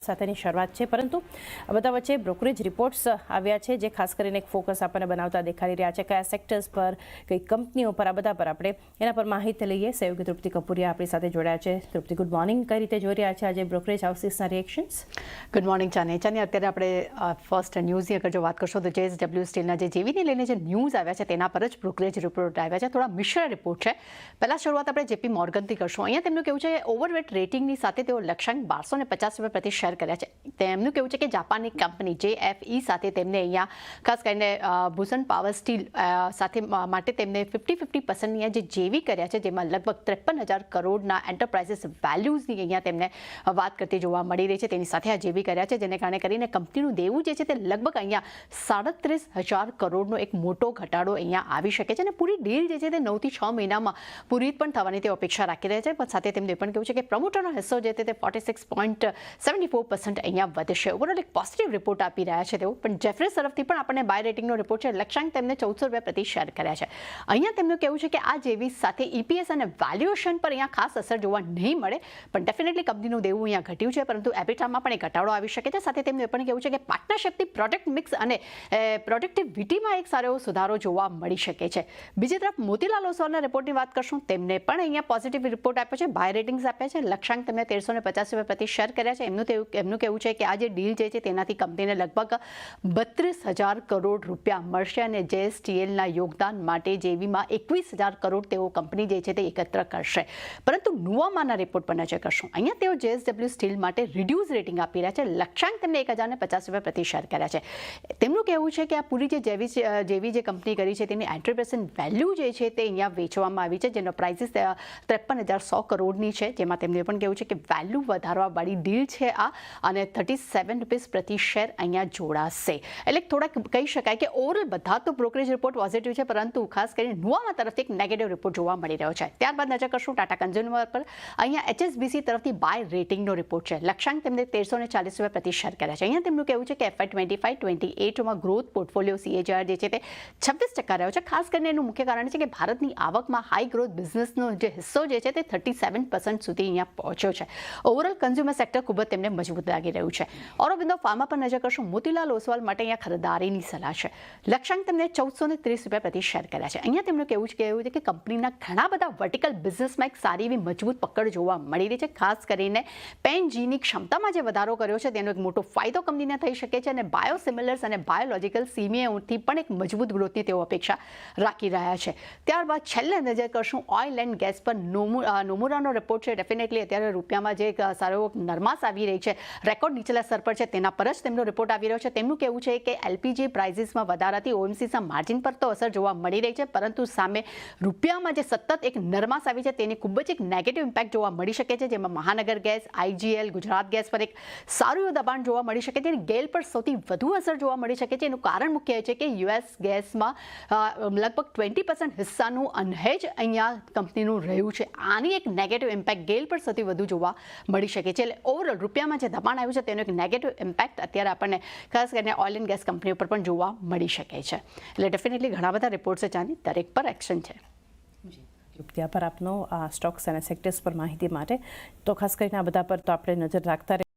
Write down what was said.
સાથેની શરૂઆત છે, પરંતુ બધા વચ્ચે બ્રોકરેજ રિપોર્ટ્સ આવ્યા છે જે ખાસ કરીને એક ફોકસ આપણને બનાવતા દેખાડી રહ્યા છે. કયા સેક્ટર્સ પર, કઈ કંપનીઓ પર, આ બધા પર આપણે એના પર માહિતી લઈએ. સહયોગી તૃપ્તિ કપૂરિયા આપણી સાથે જોડાયા છે. તૃપ્તિ, ગુડ મોર્નિંગ. કઈ રીતે જોઈ રહ્યા છે આજે બ્રોકરેજ હાઉસીસના રિએક્શન્સ? ગુડ મોર્નિંગ ચાની. અત્યારે આપણે ફર્સ્ટ ન્યૂઝની અગર જો વાત કરશો તો JSW સ્ટીલના જે જેવીને લઈને જે ન્યૂઝ આવ્યા છે તેના પર જ બ્રોકરેજ રિપોર્ટ આવ્યા છે. થોડા મિશ્ર રિપોર્ટ છે. પહેલા શરૂઆત આપણે JP મોર્ગનથી કરશું. અહીંયા તેમનું કેવું છે ઓવરવેટ રેટિંગની સાથે તેઓ લક્ષ્યાંક 1250 પ્રતિ શેર કર્યા છે. તેમનું કેવું છે કે જાપાનની કંપની JFE સાથે તેમને અહીંયા ખાસ કરીને ભૂષણ પાવર સ્ટીલ સાથે માટે તેમને 50-50% જે જેવી કર્યા છે, જેમાં લગભગ 53,000 કરોડના એન્ટરપ્રાઇઝિસ વેલ્યુઝની અહીંયા તેમને વાત કરતી જોવા મળી રહી છે. તેની સાથે આ જેવી કર્યા છે, જેને કારણે કરીને કંપનીનું દેવું જે છે તે લગભગ અહીંયા 37,000 કરોડનો એક મોટો ઘટાડો અહીંયા આવી શકે છે. અને પૂરી ડીલ જે છે તે 9 થી 6 મહિનામાં પૂરી પણ થવાની તે અપેક્ષા રાખી રહ્યા છે. પણ સાથે તેમને પણ કેવું છે કે પ્રમોટરનો હિસ્સો જે તે 46.74% અહીંયા વધશે. ઓવરઓલ એક પોઝિટિવ રિપોર્ટ આપી રહ્યા છે તેઓ. પણ જેફરીઝ તરફથી પણ આપણને બાય રેટિંગનો રિપોર્ટ છે. લક્ષ્યાંક તેમને 1400 રૂપિયા પ્રતિ શેર કર્યા છે. અહીંયા તેમનું કહેવું છે કે આ જેવી સાથે EPS અને વેલ્યુએશન પર અહીંયા ખાસ અસર જોવા નહીં મળે, પણ ડેફિનેટલી કંપનીનું દેવું અહીંયા ઘટ્યું છે, પરંતુ એબિટામાં પણ એક ઘટાડો આવી શકે છે. સાથે તેમનું એ પણ કહેવું છે કે પાર્ટનરશિપથી પ્રોડક્ટ મિક્સ અને પ્રોડક્ટિવિટીમાં એક સારો એવો સુધારો જોવા મળી શકે છે. બીજી તરફ મોતીલાલ ઓસ્વાલના રિપોર્ટની વાત કરશું. તેમને પણ અહીંયા પોઝિટિવ રિપોર્ટ આપ્યો છે, બાય રેટિંગ્સ આપ્યા છે. લક્ષ્યાંક તેમને 1350 રૂપિયા પ્રતિ શેર કર્યા છે. એમનું કહેવું છે કે આ જે ડીલ જે છે તેનાથી કંપનીને લગભગ 32,000 કરોડ રૂપિયા મળશે અને JSTLના યોગદાન માટે જેવીમાં 21,000 કરોડ તેઓ કંપની જે છે તે એકત્ર કરશે. પરંતુ નુવામાના રિપોર્ટ પર નજર કરશું. અહીંયા તેઓ JSW સ્ટીલ માટે રિડ્યુસ રેટિંગ આપી રહ્યા છે. લક્ષ્યાંક તેમને 1,050 રૂપિયા પ્રતિ શેર કર્યા છે. તેમનું કહેવું છે કે આ પૂરી જેવી જે કંપની કરી છે તેની એન્ટરપ્રાઇઝ વેલ્યુ જે છે તે અહીંયા વેચવામાં આવી છે, જેનો પ્રાઇસીસ 53,100 કરોડની છે. જેમાં તેમનું પણ કહેવું છે કે વેલ્યુ વધારવાવાળી ડીલ છે આ, અને 37 રૂપીસ પ્રતિ શેર અહીંયા જોડાશે. એટલે થોડાક કહી શકાય કે ઓવરઓલ બધા તો બ્રોકરેજ રિપોર્ટ પોઝિટિવ છે, પરંતુ ખાસ કરીને નુવામા તરફથી એક નેગેટિવ રિપોર્ટ જોવા મળી રહ્યો છે. ત્યારબાદ નજર કરશું ટાટા કન્ઝ્યુમર પર. અહીંયા HSBC તરફથી બાય રેટિંગનો રિપોર્ટ છે. લક્ષ્યાંક તેમને 1340 રૂપિયા પ્રતિ શેર કર્યા છે. અહીંયા તેમનું કહેવું છે કે FY25-28માં ગ્રોથ પોર્ટફોલિયો CAGR જે છે તે 26% રહ્યો છે. ખાસ કરીને એનું મુખ્ય કારણ છે કે ભારતની આવકમાં હાઈ ગ્રોથ બિઝનેસનો જે હિસ્સો જે છે તે 37% સુધી અહીંયા પહોંચ્યો છે. ઓવરઓલ કન્ઝ્યુમર સેક્ટર ખૂબ જ તેમને મજબૂત લાગી રહ્યું છે. ઓરોબિંદો ફાર્મા પર નજર કરશું. મોતીલાલ ઓસ્વાલ માટે અહીંયા ખરીદારીની સલાહ છે. લક્ષ્યાંક તેમને 1430 રૂપિયા પ્રતિ શેર કર્યા છે. અહીંયા તેમનું કહેવું છે કે કંપનીના ઘણા બધા વર્ટિકલ બિઝનેસમાં એક સારી એવી મજબૂત પકડ જોવા મળી રહી છે. ખાસ કરીને પેનજીની ક્ષમતામાં જે વધારો કર્યો છે તેનો એક મોટો ફાયદો કંપનીને થઈ શકે છે. અને બાયોસિમિલર્સ અને બાયોલોજિકલ સીમીઓથી પણ એક મજબૂત ગ્રોથની તેઓ અપેક્ષા રાખી રહ્યા છે. ત્યારબાદ છેલ્લે નજર કરશું ઓઇલ એન્ડ ગેસ પર. નોમુરાનો રિપોર્ટ છે. ડેફિનેટલી અત્યારે રૂપિયામાં જે સારો નરમાશ આવી રહી છે, રેકોર્ડ નીચેલા સ્તર પર છે, તેના પર જ તેમનો રિપોર્ટ આવી રહ્યો છે. તેમનું કહેવું છે કે LPG પ્રાઇસીસમાં વધારાથી OMCના માર્જિન પર તો અસર જોવા મળી રહી છે, પરંતુ સામે રૂપિયામાં જે સતત એક નરમાશ આવી છે તેની ખૂબ જ એક નેગેટિવ ઇમ્પેક્ટ જોવા મળી શકે છે. જેમાં મહાનગર ગેસ, IGL, ગુજરાત ગેસ પર એક સારું એવું દબાણ જોવા મળી શકે છે. ગેલ પર સૌથી વધુ અસર જોવા મળી શકે છે. એનું કારણ મુખ્ય છે કે US ગેસમાં લગભગ 20% હિસ્સાનું અનહેજ અહીંયા કંપનીનું રહ્યું છે. આની એક નેગેટિવ ઇમ્પેક્ટ ગેલ પર સૌથી વધુ જોવા મળી શકે છે. એટલે ઓવરઓલ રૂપિયામાં જે દબાણ આવ્યું છે તેનો એક નેગેટિવ ઇમ્પેક્ટ અત્યારે આપણને ખાસ કરીને ઓઇલ એન્ડ ગેસ કંપનીઓ પર પણ જોવા મળી શકે છે. એટલે ડેફિનેટલી ઘણા બધા રિપોર્ટ્સ છે જાની, દરેક પર એક્શન છે. તૃપ્તિ, પર આપનો આ સ્ટોક્સ અને સેક્ટર્સ પર માહિતી માટે. તો ખાસ કરીને આ બધા પર તો આપણે નજર રાખતા